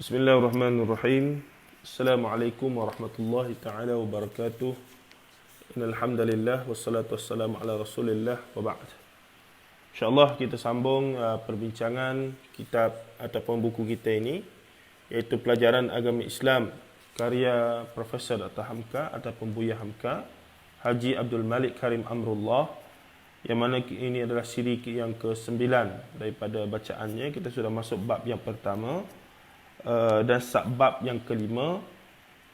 Bismillahirrahmanirrahim. Assalamualaikum warahmatullahi taala wabarakatuh. Innal hamdalillah wassalatu wassalamu ala Rasulillah wa ba'd. Insya-Allah kita sambung perbincangan kitab ataupun buku kita ini, iaitu Pelajaran Agama Islam karya Profesor Dr. Hamka ataupun Buya Hamka Haji Abdul Malik Karim Amrullah, yang mana ini adalah siri yang ke-9 daripada bacaannya. Kita sudah masuk bab yang pertama dan bab yang kelima,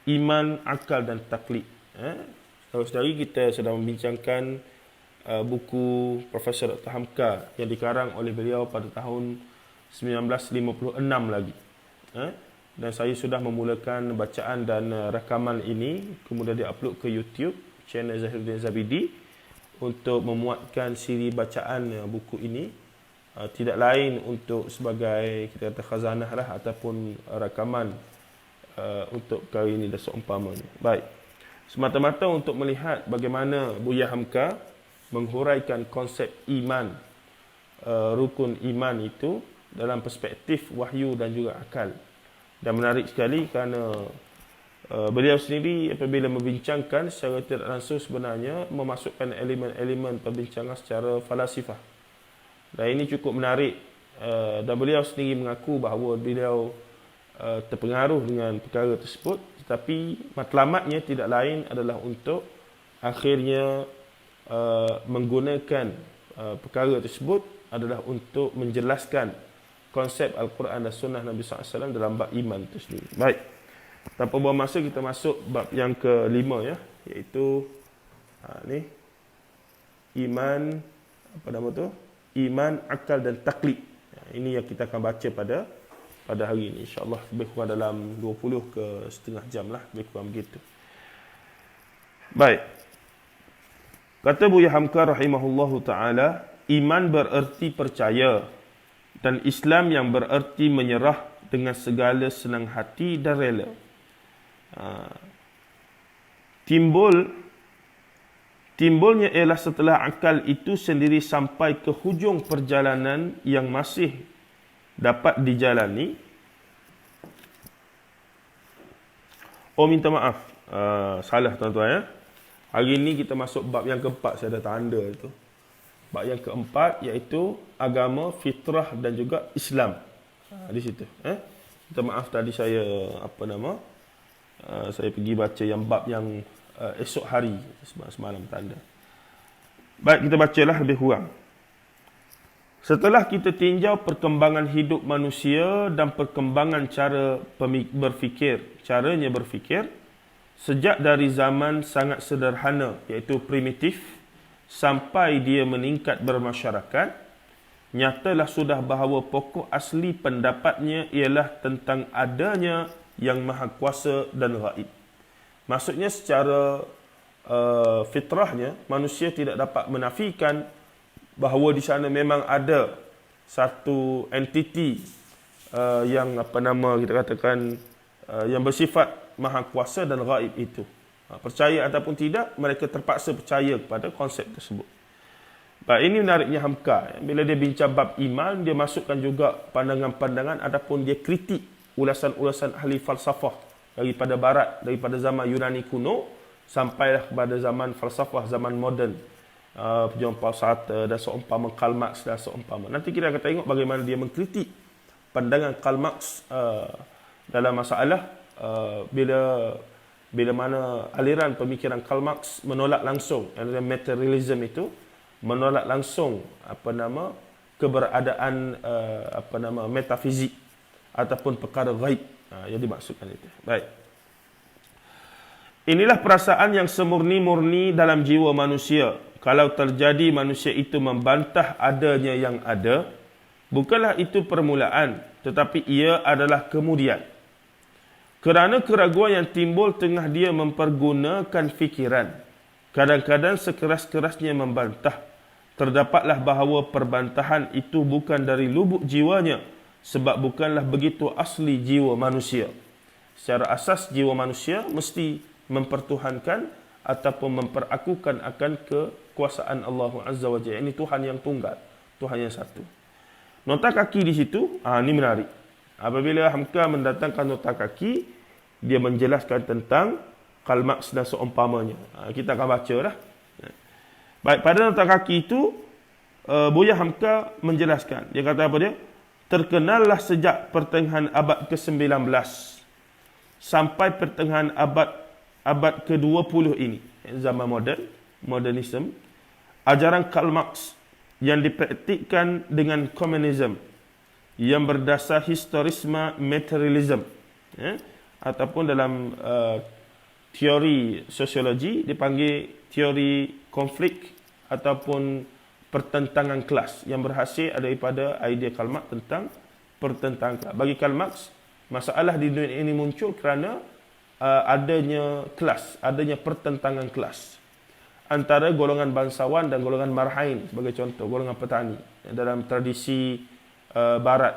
iman, akal dan taklid. Saudara-saudari, kita sedang membincangkan buku Profesor Dr. Hamka yang dikarang oleh beliau pada tahun 1956 lagi. Dan saya sudah memulakan bacaan dan rakaman ini, kemudian diupload ke YouTube channel Zahiruddin Zabidi untuk memuatkan siri bacaan buku ini. Tidak lain untuk sebagai kita kata khazanah lah, ataupun rakaman untuk kali ini dan seumpamanya. Baik, semata-mata untuk melihat bagaimana Buya Hamka menghuraikan konsep iman, rukun iman itu dalam perspektif wahyu dan juga akal. Dan menarik sekali kerana beliau sendiri apabila membincangkan secara tidak langsung sebenarnya memasukkan elemen-elemen perbincangan secara falasifah. Dan ini cukup menarik, dan beliau sendiri mengaku bahawa beliau terpengaruh dengan perkara tersebut, tetapi matlamatnya tidak lain adalah untuk akhirnya menggunakan perkara tersebut adalah untuk menjelaskan konsep Al-Quran dan Sunnah Nabi SAW dalam bab iman itu sendiri. Baik, tanpa buang masa kita masuk bab yang kelima, ya, iaitu ni iman, apa nama tu? Iman, akal dan taklid. Ini yang kita akan baca pada hari ini, insya-Allah, lebih kurang dalam 20 ke setengah jam lah, lebih kurang begitu. Baik, kata Buya Hamka rahimahullahu taala, iman bererti percaya dan Islam yang bererti menyerah dengan segala senang hati dan rela. Timbulnya ialah setelah akal itu sendiri sampai ke hujung perjalanan yang masih dapat dijalani. Oh, minta maaf, salah tuan-tuan, ya. Hari ini kita masuk bab yang keempat, saya ada tanda itu. Bab yang keempat iaitu agama, fitrah dan juga Islam. Di situ. Minta maaf tadi saya saya pergi baca yang bab yang esok hari, semalam tanda. Baik, kita bacalah lebih kurang. Setelah kita tinjau perkembangan hidup manusia dan perkembangan caranya berfikir, sejak dari zaman sangat sederhana iaitu primitif sampai dia meningkat bermasyarakat, nyatalah sudah bahawa pokok asli pendapatnya ialah tentang adanya yang maha kuasa dan ghaib. Maksudnya secara fitrahnya manusia tidak dapat menafikan bahawa di sana memang ada satu entiti yang kita katakan yang bersifat maha kuasa dan ghaib itu. Percaya ataupun tidak, mereka terpaksa percaya kepada konsep tersebut. Ini menariknya Hamka. Bila dia bincang bab iman, dia masukkan juga pandangan-pandangan ataupun dia kritik ulasan-ulasan ahli falsafah daripada barat, daripada zaman Yunani kuno sampailah kepada zaman falsafah, zaman moden, Jean Paul Sartre dan seumpama, Karl Marx dan seumpama. Nanti kita akan tengok bagaimana dia mengkritik pandangan Karl Marx dalam masalah bila mana aliran pemikiran Karl Marx menolak langsung, materialism itu menolak langsung keberadaan metafizik ataupun perkara ghaib yang dimaksudkan itu. Baik. Inilah perasaan yang semurni-murni dalam jiwa manusia. Kalau terjadi manusia itu membantah adanya yang ada, bukanlah itu permulaan, tetapi ia adalah kemudian. Kerana keraguan yang timbul tengah dia mempergunakan fikiran. Kadang-kadang sekeras-kerasnya membantah. Terdapatlah bahawa perbantahan itu bukan dari lubuk jiwanya, sebab bukanlah begitu asli jiwa manusia. Secara asas jiwa manusia mesti mempertuhankan ataupun memperakukan akan kekuasaan Allah Azza wa Jalla. Ini Tuhan yang tunggal, Tuhan yang satu. Nota kaki di situ, ini menarik. Apabila Hamka mendatangkan nota kaki, dia menjelaskan tentang Karl Marx dan seumpamanya. Kita akan baca lah. Baik, pada nota kaki itu, Buya Hamka menjelaskan. Dia kata apa dia? Terkenallah sejak pertengahan abad ke-19 sampai pertengahan abad ke-20 ini, zaman moden, modernisme, ajaran Karl Marx yang dipraktikkan dengan komunisme yang berdasar historisme materialisme, ataupun dalam teori sosiologi dipanggil teori konflik ataupun pertentangan kelas, yang berhasil daripada idea Karl Marx tentang pertentangan kelas. Bagi Karl Marx, masalah di dunia ini muncul kerana adanya kelas, adanya pertentangan kelas antara golongan bangsawan dan golongan marhain, sebagai contoh golongan petani dalam tradisi barat,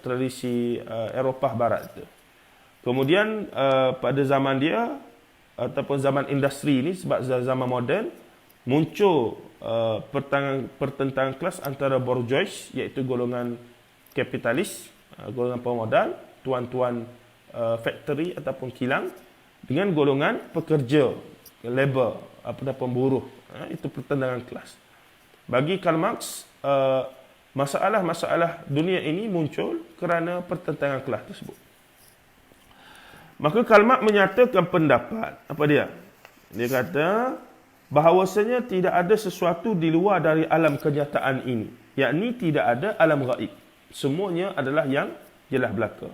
tradisi Eropah barat itu. Kemudian pada zaman dia ataupun zaman industri ini, sebab zaman moden, muncul pertentangan kelas antara bourgeois, iaitu golongan kapitalis, golongan pemodal, tuan-tuan factory ataupun kilang, dengan golongan pekerja, labor ataupun buruh. Itu pertentangan kelas. Bagi Karl Marx, masalah-masalah dunia ini muncul kerana pertentangan kelas tersebut. Maka Karl Marx menyatakan pendapat, apa dia? Dia kata bahawasanya tidak ada sesuatu di luar dari alam kenyataan ini, yakni tidak ada alam gaib. Semuanya adalah yang jelas belaka.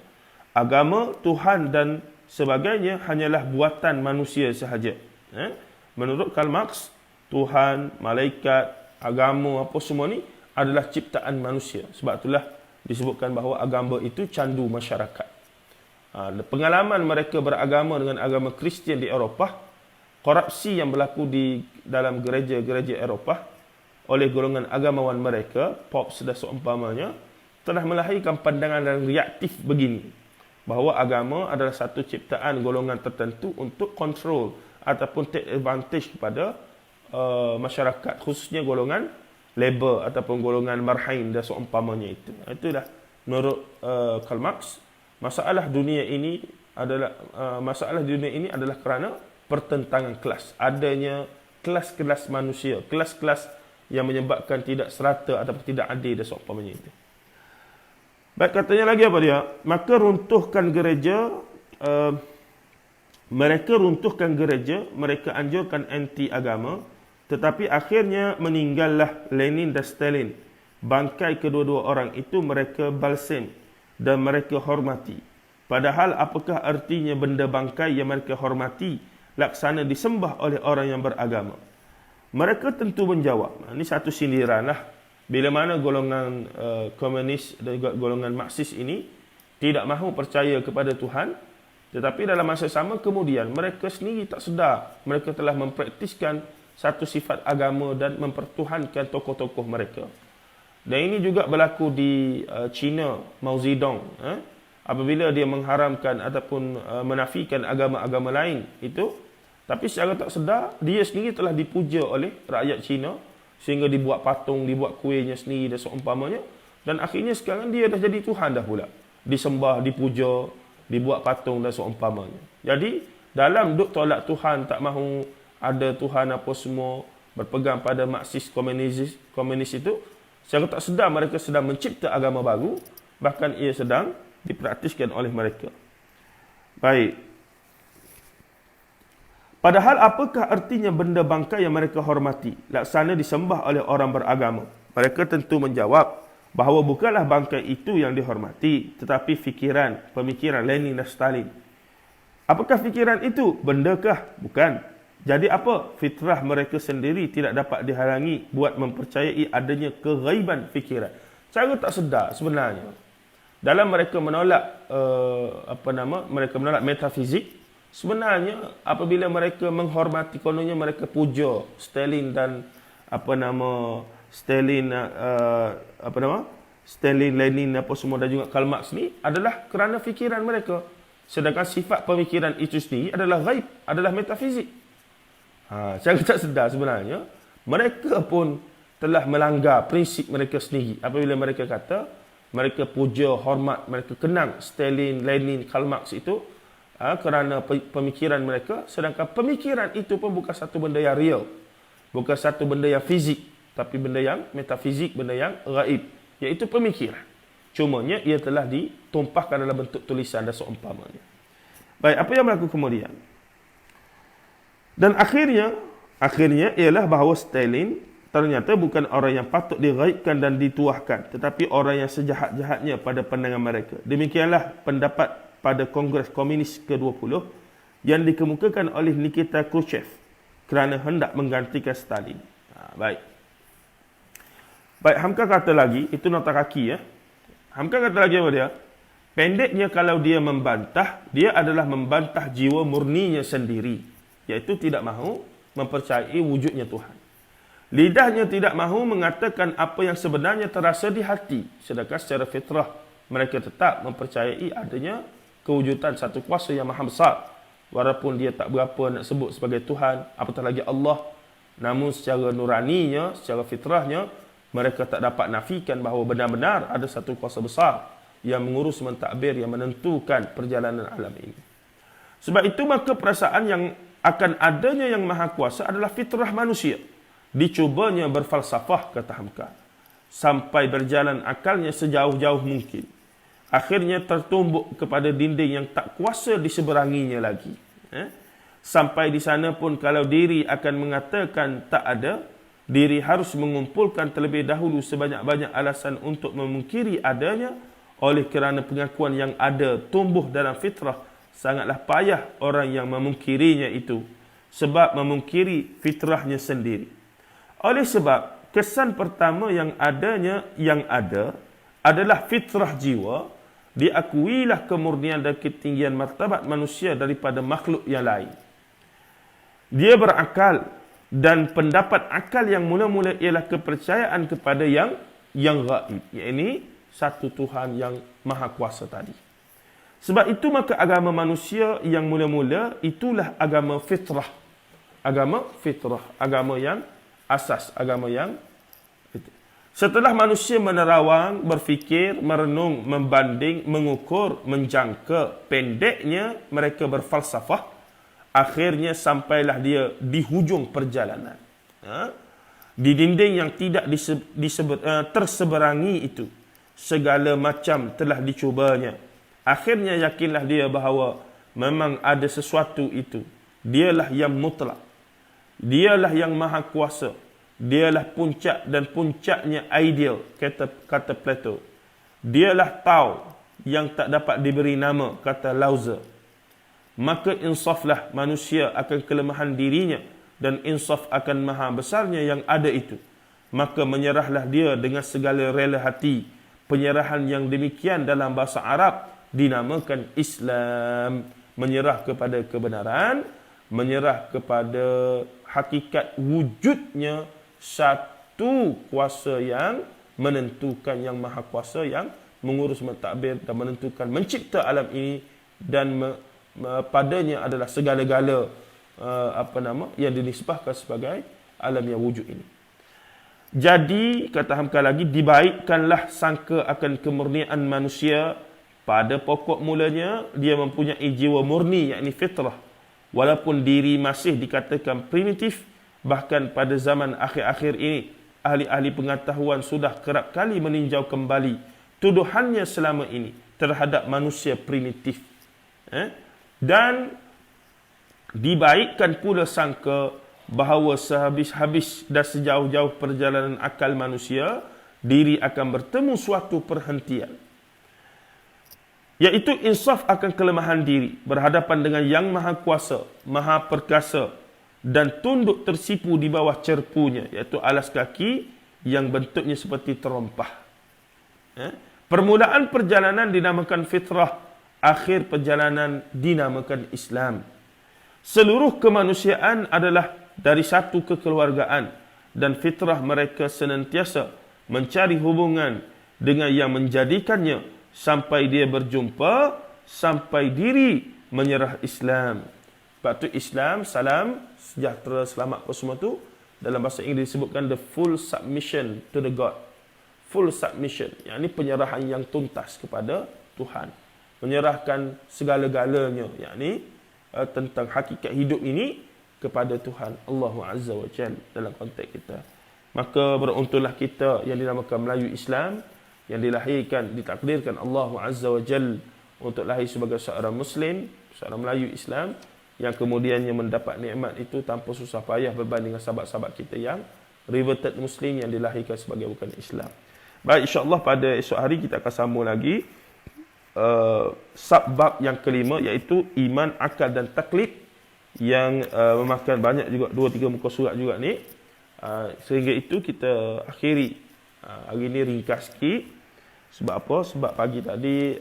Agama, Tuhan dan sebagainya hanyalah buatan manusia sahaja. Menurut Karl Marx, Tuhan, malaikat, agama, apa semua ni adalah ciptaan manusia. Sebab itulah disebutkan bahawa agama itu candu masyarakat. Pengalaman mereka beragama dengan agama Kristian di Eropah, korupsi yang berlaku di dalam gereja-gereja Eropah oleh golongan agamawan mereka, Pops dan seumpamanya, telah melahirkan pandangan yang reaktif begini, bahawa agama adalah satu ciptaan golongan tertentu untuk kontrol ataupun take advantage kepada masyarakat, khususnya golongan labor ataupun golongan marhain dan seumpamanya itu. Itulah menurut Karl Marx, masalah dunia ini adalah kerana pertentangan kelas, adanya kelas-kelas manusia, kelas-kelas yang menyebabkan tidak serata ataupun tidak adil dan seumpamanya itu. Baik, katanya lagi apa dia? Maka runtuhkan gereja, mereka anjurkan anti agama, tetapi akhirnya meninggallah Lenin dan Stalin. Bangkai kedua-dua orang itu mereka balsam dan mereka hormati. Padahal apakah artinya benda bangkai yang mereka hormati laksana disembah oleh orang yang beragama? Mereka tentu menjawab. Ini satu sindiran lah. Bila mana golongan komunis dan golongan Marxis ini tidak mahu percaya kepada Tuhan, tetapi dalam masa sama kemudian mereka sendiri tak sedar mereka telah mempraktiskan satu sifat agama dan mempertuhankan tokoh-tokoh mereka. Dan ini juga berlaku di China, Mao Zedong. Apabila dia mengharamkan ataupun menafikan agama-agama lain itu, tapi secara tak sedar dia sendiri telah dipuja oleh rakyat China, sehingga dibuat patung, dibuat kuihnya sendiri dan seumpamanya, dan akhirnya sekarang dia dah jadi Tuhan dah pula, disembah, dipuja, dibuat patung dan seumpamanya. Jadi dalam duk tolak Tuhan, tak mahu ada Tuhan apa semua, berpegang pada Marxis komunis itu, secara tak sedar mereka sedang mencipta agama baru, bahkan ia sedang dipraktiskan oleh mereka. Baik. Padahal apakah artinya benda bangkai yang mereka hormati laksana disembah oleh orang beragama? Mereka tentu menjawab bahawa bukanlah bangkai itu yang dihormati, tetapi pemikiran Lenin dan Stalin. Apakah fikiran itu? Bendakah? Bukan. Jadi apa? Fitrah mereka sendiri tidak dapat dihalangi buat mempercayai adanya keghaiban fikiran. Cara tak sedar sebenarnya, dalam mereka menolak mereka menolak metafizik, sebenarnya apabila mereka menghormati, kononnya mereka puja Stalin dan Stalin, Lenin apa semua dan juga Karl Marx ni adalah kerana fikiran mereka. Sedangkan sifat pemikiran itu sendiri adalah ghaib, adalah metafizik. Secara tak sedar sebenarnya mereka pun telah melanggar prinsip mereka sendiri apabila mereka kata mereka puja, hormat, mereka kenang Stalin, Lenin, Karl Marx itu kerana pemikiran mereka, sedangkan pemikiran itu pun bukan satu benda yang real, bukan satu benda yang fizik, tapi benda yang metafizik, benda yang ghaib, iaitu pemikiran. Cumanya ia telah ditumpahkan dalam bentuk tulisan dan seumpamanya. Baik, apa yang berlaku kemudian? Dan akhirnya ialah bahawa Stalin ternyata bukan orang yang patut dighaibkan dan dituahkan, tetapi orang yang sejahat-jahatnya pada pandangan mereka. Demikianlah pendapat pada Kongres Komunis ke-20 yang dikemukakan oleh Nikita Khrushchev kerana hendak menggantikan Stalin. Baik, Hamka kata lagi, itu nota kaki ya. Hamka kata lagi apa dia? Pendeknya kalau dia membantah, dia adalah membantah jiwa murninya sendiri, iaitu tidak mahu mempercayai wujudnya Tuhan. Lidahnya tidak mahu mengatakan apa yang sebenarnya terasa di hati, sedangkan secara fitrah mereka tetap mempercayai adanya kewujudan satu kuasa yang maha besar, walaupun dia tak berapa nak sebut sebagai Tuhan, apatah lagi Allah. Namun secara nuraninya, secara fitrahnya, mereka tak dapat nafikan bahawa benar-benar ada satu kuasa besar yang mengurus, mentadbir, yang menentukan perjalanan alam ini. Sebab itu maka perasaan yang akan adanya yang maha kuasa adalah fitrah manusia. Dicubanya berfalsafah, kata Hamka, sampai berjalan akalnya sejauh-jauh mungkin. Akhirnya tertumbuk kepada dinding yang tak kuasa diseberanginya lagi. Sampai di sana pun kalau diri akan mengatakan tak ada, diri harus mengumpulkan terlebih dahulu sebanyak-banyak alasan untuk memungkiri adanya. Oleh kerana pengakuan yang ada tumbuh dalam fitrah, sangatlah payah orang yang memungkirinya itu, sebab memungkiri fitrahnya sendiri. Oleh sebab kesan pertama yang ada adalah fitrah jiwa, diakuilah kemurnian dan ketinggian martabat manusia daripada makhluk yang lain. Dia berakal, dan pendapat akal yang mula-mula ialah kepercayaan kepada yang gaib, iaitu satu Tuhan yang maha kuasa tadi. Sebab itu maka agama manusia yang mula-mula itulah agama fitrah. Agama yang asas, agama yang setelah manusia menerawang, berfikir, merenung, membanding, mengukur, menjangka, pendeknya mereka berfalsafah, akhirnya sampailah dia di hujung perjalanan. Di dinding yang tidak terseberangi itu, segala macam telah dicubanya. Akhirnya yakinlah dia bahawa memang ada sesuatu itu. Dialah yang mutlak. Dialah yang maha kuasa. Dialah puncak dan puncaknya ideal, kata Plato. Dialah Tao yang tak dapat diberi nama, kata Lao Tzu. Maka insaflah manusia akan kelemahan dirinya dan insaf akan maha besarnya yang ada itu. Maka menyerahlah dia dengan segala rela hati. Penyerahan yang demikian dalam bahasa Arab dinamakan Islam. Menyerah kepada kebenaran, menyerah kepada hakikat wujudnya satu kuasa yang menentukan, yang maha kuasa, yang mengurus, mentadbir dan menentukan, mencipta alam ini, dan padanya adalah segala-gala yang dinisbahkan sebagai alam yang wujud ini. Jadi, kata Hamka lagi, dibaikkanlah sangka akan kemurnian manusia. Pada pokok mulanya, dia mempunyai jiwa murni, yakni fitrah. Walaupun diri masih dikatakan primitif, bahkan pada zaman akhir-akhir ini, ahli-ahli pengetahuan sudah kerap kali meninjau kembali tuduhannya selama ini terhadap manusia primitif. Dan dibaikkan pula sangka bahawa sehabis-habis dan sejauh-jauh perjalanan akal manusia, diri akan bertemu suatu perhentian, iaitu insaf akan kelemahan diri berhadapan dengan yang maha kuasa, maha perkasa, dan tunduk tersipu di bawah cerpunya, iaitu alas kaki yang bentuknya seperti terompah. Permulaan perjalanan dinamakan fitrah, akhir perjalanan dinamakan Islam. Seluruh kemanusiaan adalah dari satu kekeluargaan dan fitrah mereka senantiasa mencari hubungan dengan yang menjadikannya sampai dia berjumpa, sampai diri menyerah Islam. Sebab tu Islam, salam, sejahtera, selamat apa semua tu, dalam bahasa Inggeris disebutkan the full submission to the God. Full submission, yakni penyerahan yang tuntas kepada Tuhan. Menyerahkan segala-galanya, yakni tentang hakikat hidup ini kepada Tuhan Allah Azza wa Jalla dalam konteks kita. Maka beruntunglah kita yang dinamakan Melayu Islam, yang dilahirkan, ditakdirkan Allah Azza wa Jalla untuk lahir sebagai seorang Muslim, seorang Melayu Islam, yang kemudiannya mendapat nikmat itu tanpa susah payah berbanding dengan sahabat-sahabat kita yang reverted Muslim yang dilahirkan sebagai bukan Islam. Baik, insyaAllah pada esok hari kita akan sambung lagi subbab yang kelima, iaitu iman, akal dan taklid, yang memakan banyak juga, 2-3 muka surat juga ni. Sehingga itu kita akhiri hari ni ringkas sikit. Sebab apa? Sebab pagi tadi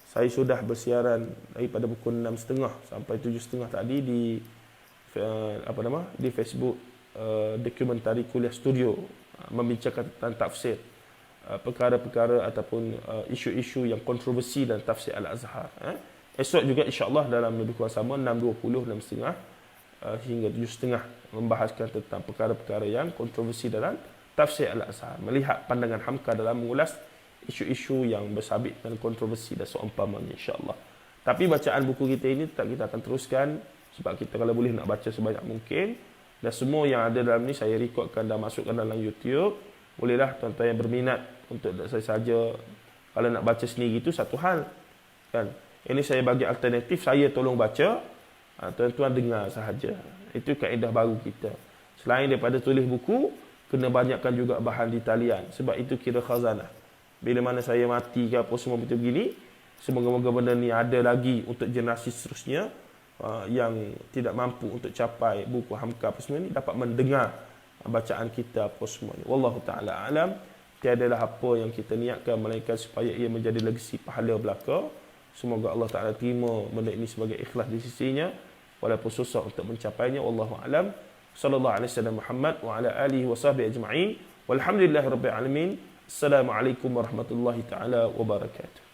saya sudah bersiaran daripada pukul 6.30 sampai 7.30 tadi di di Facebook Dokumentari Kuliah Studio, membincangkan tentang tafsir perkara-perkara ataupun isu-isu yang kontroversi dan tafsir Al-Azhar. Esok juga insya-Allah dalam lebih kurang sama 6.20, 6.30 hingga 7.30 membahaskan tentang perkara-perkara yang kontroversi dalam tafsir Al-Azhar, melihat pandangan Hamka dalam mengulas isu-isu yang bersabit dan kontroversi dan seumpamanya, insya-Allah. Tapi bacaan buku kita ini tetap kita akan teruskan, sebab kita kalau boleh nak baca sebanyak mungkin, dan semua yang ada dalam ni saya rekodkan dan masukkan dalam YouTube. Bolehlah tuan-tuan yang berminat untuk saya saja, kalau nak baca sendiri itu satu hal, kan. Ini saya bagi alternatif, saya tolong baca, tuan-tuan dengar sahaja. Itu kaedah baru kita. Selain daripada tulis buku, kena banyakkan juga bahan di talian, sebab itu kira khazanah. Bila mana saya mati ke apa semua betul begini, semoga-moga benda ni ada lagi untuk generasi seterusnya yang tidak mampu untuk capai buku Hamka apa semua ni, dapat mendengar bacaan kita apa semua ni. Wallahu ta'ala alam. Tiadalah apa yang kita niatkan melainkan supaya ia menjadi legasi pahala belaka. Semoga Allah Ta'ala terima benda ini sebagai ikhlas di sisinya, walaupun susah untuk mencapainya. Wallahu alam. Sallallahu alaihi wasallam Muhammad wa ala alihi wa sahbihi ajma'in. Walhamdulillahirabbil alamin. Assalamualaikum warahmatullahi taala wabarakatuh.